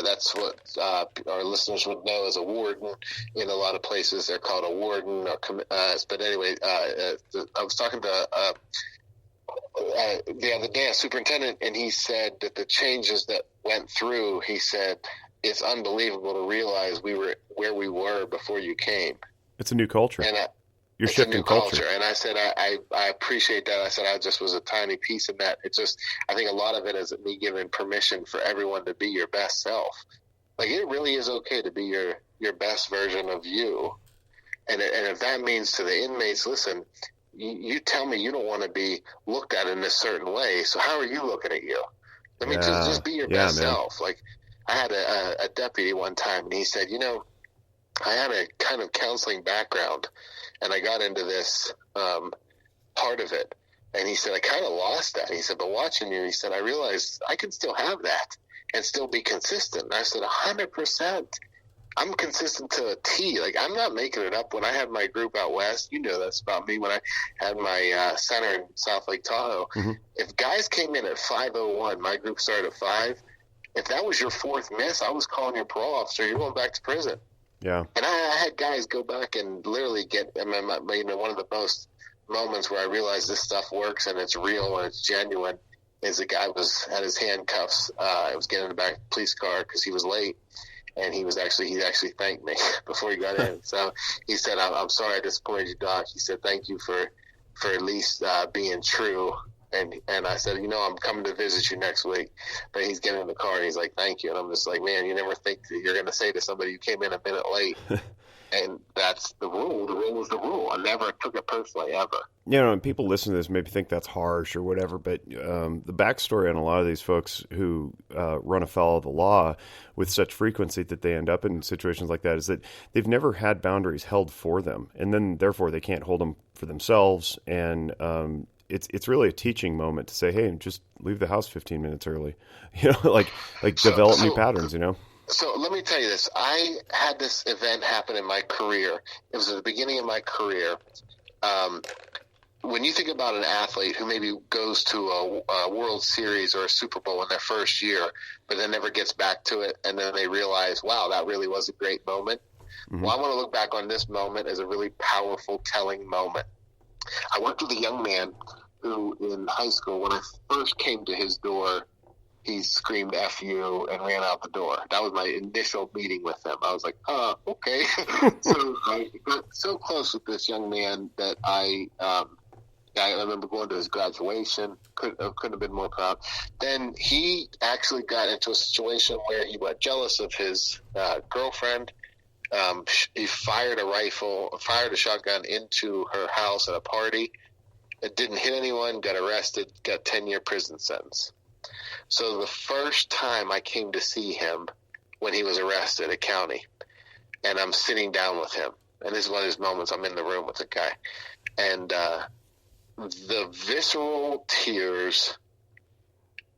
that's what our listeners would know as a warden. In a lot of places, they're called a warden. But anyway, I was talking to the other day a superintendent, and he said that the changes that went through, he said, it's unbelievable to realize we were where we were before you came. It's a new culture. And you're shifting culture. And I said, I appreciate that. I said, I just was a tiny piece of that. It's just, I think a lot of it is me giving permission for everyone to be your best self. Like, it really is okay to be your best version of you. And if that means to the inmates, listen, you tell me you don't want to be looked at in a certain way. So how are you looking at you? I mean, just be your best self. Like, I had a deputy one time, and he said, I had a kind of counseling background, and I got into this part of it. And he said, I kind of lost that. He said, but watching you, he said, I realized I can still have that and still be consistent. And I said, 100%. I'm consistent to a T. Like, I'm not making it up. When I had my group out west, you know that's about me, when I had my center in South Lake Tahoe, if guys came in at 5:01, my group started at 5. If that was your fourth miss, I was calling your parole officer. You're going back to prison. Yeah. And I had guys go back and literally get, one of the most moments where I realized this stuff works and it's real and it's genuine is the guy had his handcuffs. I was getting in the back of the police car because he was late. And he actually thanked me before he got in. So he said, I'm sorry I disappointed you, Doc. He said, thank you for at least being true. And I said, I'm coming to visit you next week. But he's getting in the car and he's like, thank you. And I'm just like, man, you never think that you're going to say to somebody you came in a minute late. And that's the rule. The rule was the rule. I never took it personally, ever. And people listen to this maybe think that's harsh or whatever, but the backstory on a lot of these folks who run afoul of the law with such frequency that they end up in situations like that is that they've never had boundaries held for them, and then therefore they can't hold them for themselves. And it's really a teaching moment to say, hey, just leave the house 15 minutes early, like develop new patterns, So let me tell you this. I had this event happen in my career. It was at the beginning of my career. When you think about an athlete who maybe goes to a World Series or a Super Bowl in their first year, but then never gets back to it, and then they realize, wow, that really was a great moment. Mm-hmm. Well, I want to look back on this moment as a really powerful, telling moment. I worked with a young man who, in high school, when I first came to his door, he screamed F you and ran out the door. That was my initial meeting with him. I was like, okay. So I got so close with this young man that I remember going to his graduation. Couldn't have been more proud. Then he actually got into a situation where he got jealous of his girlfriend. He fired a shotgun into her house at a party. It didn't hit anyone, got arrested, got 10-year prison sentence. So the first time I came to see him when he was arrested at county, and I'm sitting down with him, and this is one of those moments I'm in the room with the guy, and the visceral tears,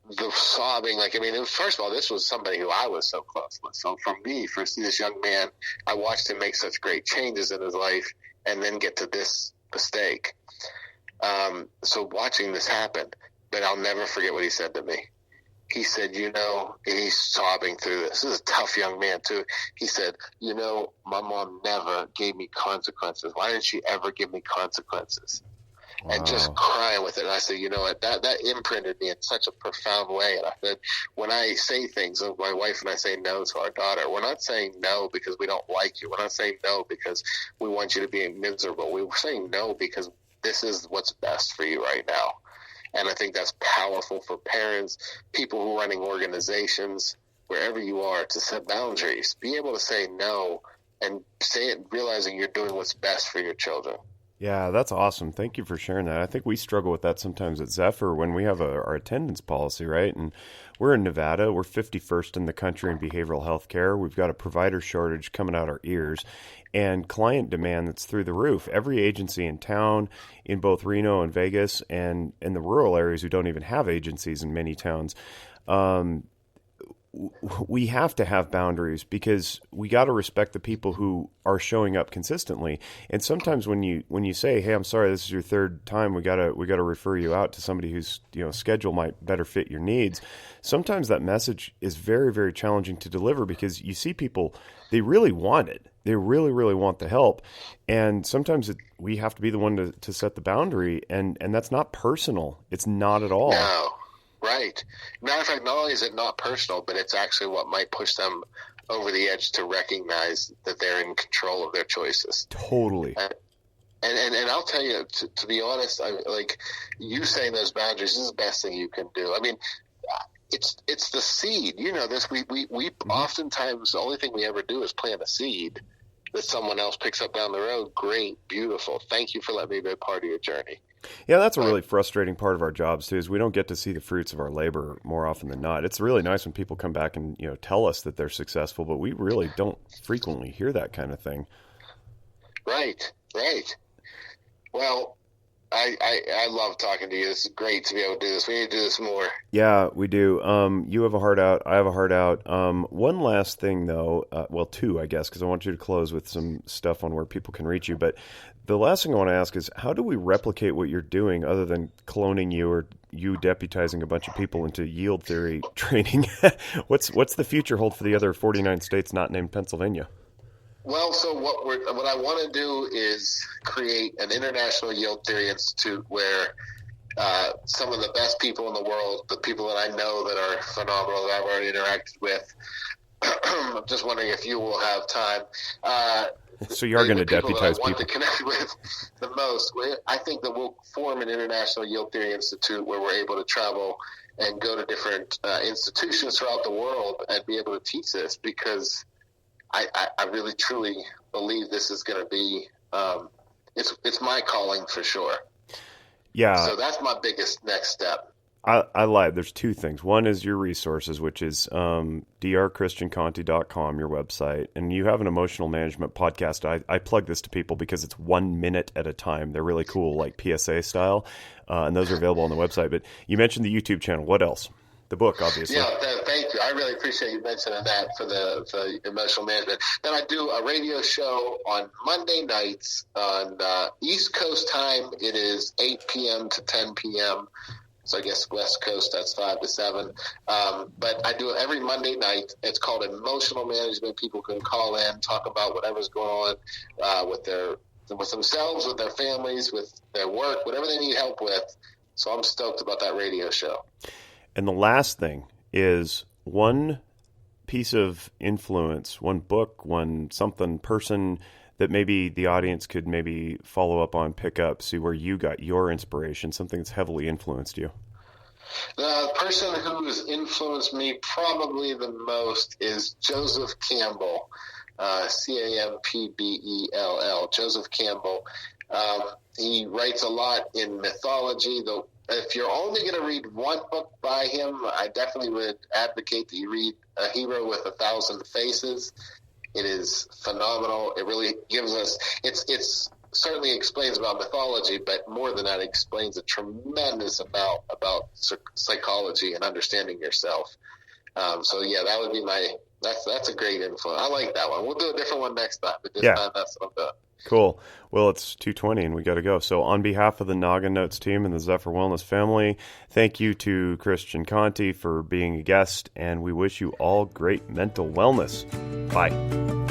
the sobbing, first of all, this was somebody who I was so close with. So for me, for this young man, I watched him make such great changes in his life and then get to this mistake. So watching this happen, but I'll never forget what he said to me. He said, and he's sobbing through this. This is a tough young man, too. He said, my mom never gave me consequences. Why didn't she ever give me consequences? Wow. And just crying with it. And I said, what? That imprinted me in such a profound way. And I said, when I say things, my wife and I say no to our daughter, we're not saying no because we don't like you. We're not saying no because we want you to be miserable. We're saying no because this is what's best for you right now. And I think that's powerful for parents, people who are running organizations, wherever you are, to set boundaries. Be able to say no and say it realizing you're doing what's best for your children. Yeah, that's awesome. Thank you for sharing that. I think we struggle with that sometimes at Zephyr when we have our attendance policy, right? And we're in Nevada. We're 51st in the country in behavioral health care. We've got a provider shortage coming out our ears and client demand that's through the roof. Every agency in town, in both Reno and Vegas, and in the rural areas who don't even have agencies in many towns, we have to have boundaries because we got to respect the people who are showing up consistently. And sometimes when you say, "Hey, I'm sorry, this is your third time. We gotta refer you out to somebody whose schedule might better fit your needs." Sometimes that message is very, very challenging to deliver because you see people, they really want it. They really, really want the help. And sometimes we have to be the one to set the boundary. And that's not personal. It's not at all. No. Right. Matter of fact, not only is it not personal, but it's actually what might push them over the edge to recognize that they're in control of their choices. Totally. And I'll tell you, to be honest, like you saying those boundaries is the best thing you can do. I mean, it's the seed. You know this. We oftentimes the only thing we ever do is plant a seed that someone else picks up down the road. Great, beautiful. Thank you for letting me be a part of your journey. Yeah, that's a really frustrating part of our jobs too, is we don't get to see the fruits of our labor more often than not. It's really nice when people come back and tell us that they're successful, but we really don't frequently hear that kind of thing. Right. Well, I love talking to you. It's great to be able to do this. We need to do this more. Yeah, we do. You have a heart out. I have a heart out. One last thing, though. Well, two, I guess, because I want you to close with some stuff on where people can reach you. But the last thing I want to ask is, how do we replicate what you're doing other than cloning you or you deputizing a bunch of people into yield theory training? What's the future hold for the other 49 states not named Pennsylvania? Well, so what I want to do is create an international yield theory institute where some of the best people in the world, the people that I know that are phenomenal, that I've already interacted with, I'm just wondering if you will have time. So you are going to deputize people. I want to connect with the most. I think that we'll form an international yield theory institute where we're able to travel and go to different institutions throughout the world and be able to teach this, because I really truly believe this is going to be it's my calling for sure. Yeah. So that's my biggest next step. I lied. There's two things. One is your resources, which is drchristianconte.com, your website. And you have an emotional management podcast. I plug this to people because it's 1 minute at a time. They're really cool, like PSA style. And those are available on the website. But you mentioned the YouTube channel. What else? The book, obviously. Yeah, thank you. I really appreciate you mentioning that for the emotional management. Then I do a radio show on Monday nights on East Coast time. It is 8 p.m. to 10 p.m. So I guess West Coast, that's 5 to 7. But I do it every Monday night. It's called Emotional Management. People can call in, talk about whatever's going on with themselves, with their families, with their work, whatever they need help with. So I'm stoked about that radio show. And the last thing is one piece of influence, one book, one something, person that maybe the audience could maybe follow up on, pick up, see where you got your inspiration, something that's heavily influenced you. The person who has influenced me probably the most is Joseph Campbell, Campbell, Joseph Campbell. He writes a lot in mythology. If you're only going to read one book by him, I definitely would advocate that you read A Hero with 1,000 Faces. It is phenomenal. It really gives us it's certainly explains about mythology, but more than that, it explains a tremendous amount about psychology and understanding yourself. So yeah, that would be that's a great influence. I like that one. We'll do a different one next time, but this time that's what I'm doing. Cool. Well, it's 2:20 and we got to go. So on behalf of the Noggin Notes team and the Zephyr Wellness family, thank you to Christian Conte for being a guest, and we wish you all great mental wellness. Bye.